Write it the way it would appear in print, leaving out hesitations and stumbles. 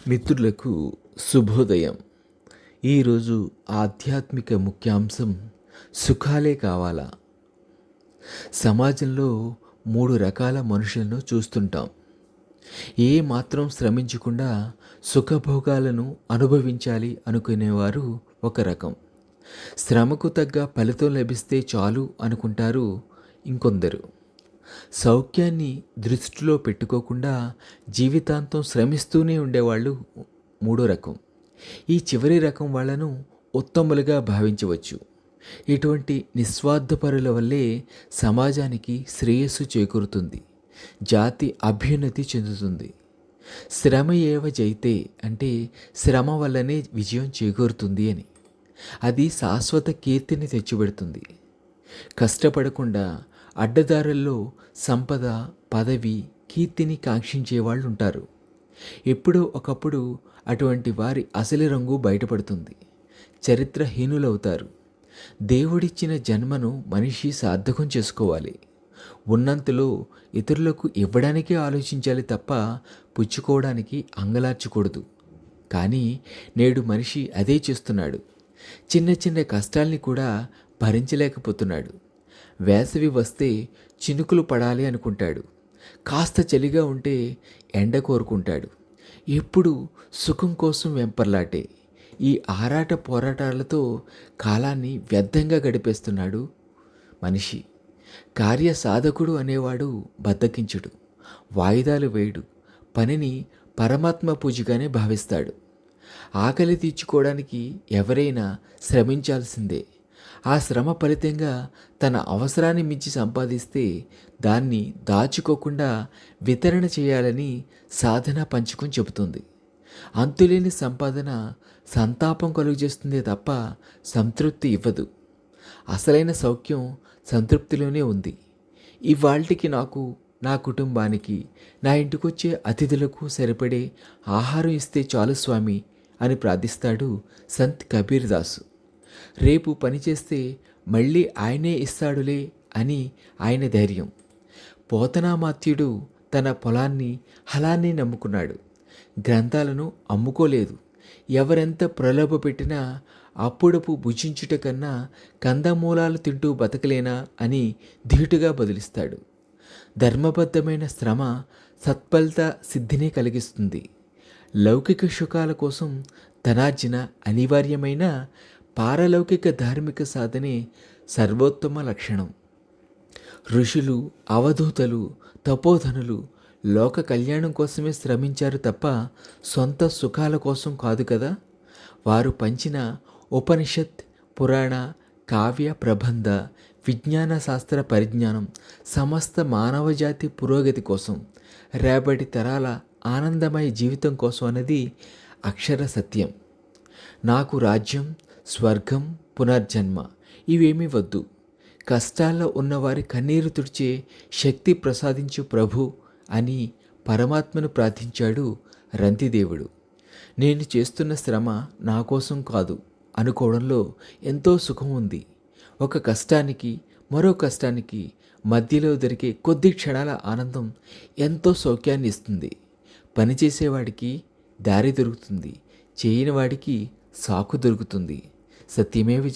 మిత్రులకు శుభోదయం. ఈరోజు ఆధ్యాత్మిక ముఖ్యాంశం సుఖాలే కావాలా. సమాజంలో 3 రకాల మనుషులను చూస్తుంటాం. ఏ మాత్రం శ్రమించకుండా సుఖభోగాలను అనుభవించాలి అనుకునేవారు ఒక రకం. శ్రమకు తగ్గ ఫలితం లభిస్తే చాలు అనుకుంటారు ఇంకొందరు. సౌఖ్యాన్ని దృష్టిలో పెట్టుకోకుండా జీవితాంతం శ్రమిస్తూనే ఉండేవాళ్ళు 3వ రకం. ఈ చివరి రకం వాళ్ళను ఉత్తములుగా భావించవచ్చు. ఇటువంటి నిస్వార్థపరుల వల్లే సమాజానికి శ్రేయస్సు చేకూరుతుంది, జాతి అభ్యున్నతి చెందుతుంది. శ్రమ ఏవ జైతే అంటే శ్రమ వల్లనే విజయం చేకూరుతుంది అని. అది శాశ్వత కీర్తిని తెచ్చిపెడుతుంది. కష్టపడకుండా అడ్డదారుల్లో సంపద, పదవి, కీర్తిని కాంక్షించే వాళ్ళు ఉంటారు. ఎప్పుడో ఒకప్పుడు అటువంటి వారి అసలు రంగు బయటపడుతుంది. చరిత్రహీనులవుతారు. దేవుడిచ్చిన జన్మను మనిషి సార్థకం చేసుకోవాలి. ఉన్నంతలో ఇతరులకు ఇవ్వడానికే ఆలోచించాలి తప్ప పుచ్చుకోవడానికి అంగలార్చకూడదు. కానీ నేడు మనిషి అదే చేస్తున్నాడు. చిన్న చిన్న కష్టాల్ని కూడా భరించలేకపోతున్నాడు. వేసవి వస్తే చినుకులు పడాలి అనుకుంటాడు. కాస్త చలిగా ఉంటే ఎండ కోరుకుంటాడు. ఎప్పుడు సుఖం కోసం వెంపర్లాటే. ఈ ఆరాట పోరాటాలతో కాలాన్ని వ్యర్థంగా గడిపేస్తున్నాడు మనిషి. కార్యసాధకుడు అనేవాడు బద్ధకించుడు, వాయిదాలు వేయడు, పనిని పరమాత్మ పూజగానే భావిస్తాడు. ఆకలి తీర్చుకోవడానికి ఎవరైనా శ్రమించాల్సిందే. ఆ శ్రమ ఫలితంగా తన అవసరాన్ని మించి సంపాదిస్తే దాన్ని దాచుకోకుండా వితరణ చేయాలని సాధన పంచకం చెబుతుంది. అంతులేని సంపాదన సంతాపం కలుగజేస్తుందే తప్ప సంతృప్తి ఇవ్వదు. అసలైన సౌఖ్యం సంతృప్తిలోనే ఉంది. ఇవాళ్టికి నాకు, నా కుటుంబానికి, నా ఇంటికొచ్చే అతిథులకు సరిపడే ఆహారం ఇస్తే చాలు స్వామి అని ప్రార్థిస్తాడు సంత్ కబీర్ దాసు. రేపు పనిచేస్తే మళ్ళీ ఆయనే ఇస్తాడులే అని ఆయన ధైర్యం. పోతనామాత్యుడు తన పొలాన్ని, హలాన్ని నమ్ముకున్నాడు. గ్రంథాలను అమ్ముకోలేదు. ఎవరెంత ప్రలోభ పెట్టినా అప్పుడపు భుజించుట కన్నా కందమూలాలు తింటూ బతకలేనా అని ధీటుగా బదులిస్తాడు. ధర్మబద్ధమైన శ్రమ సత్ఫలిత సిద్ధిని కలిగిస్తుంది. లౌకిక సుఖాల కోసం ధనార్జన అనివార్యమైన పారలౌకిక ధార్మిక సాధనే సర్వోత్తమ లక్షణం. ఋషులు, అవధూతలు, తపోధనులు లోక కళ్యాణం కోసమే శ్రమించారు తప్ప సొంత సుఖాల కోసం కాదు కదా. వారు పంచిన ఉపనిషత్, పురాణ, కావ్య, ప్రబంధ, విజ్ఞాన శాస్త్ర పరిజ్ఞానం సమస్త మానవజాతి పురోగతి కోసం, రేపటి తరాల ఆనందమయ జీవితం కోసం అన్నది అక్షర సత్యం. నాకు రాజ్యం, స్వర్గం, పునర్జన్మ ఇవేమీ వద్దు. కష్టాల్లో ఉన్నవారి కన్నీరు తుడిచే శక్తి ప్రసాదించు ప్రభు అని పరమాత్మను ప్రార్థించాడు రంతిదేవుడు. నేను చేస్తున్న శ్రమ నా కోసం కాదు అనుకోవడంలో ఎంతో సుఖం ఉంది. ఒక కష్టానికి మరో కష్టానికి మధ్యలో దొరికే కొద్ది క్షణాల ఆనందం ఎంతో సౌఖ్యాన్ని ఇస్తుంది. పనిచేసేవాడికి దారి దొరుకుతుంది, చేయని వాడికి సాకు దొరుకుతుంది. సత్యమేవ జయతే.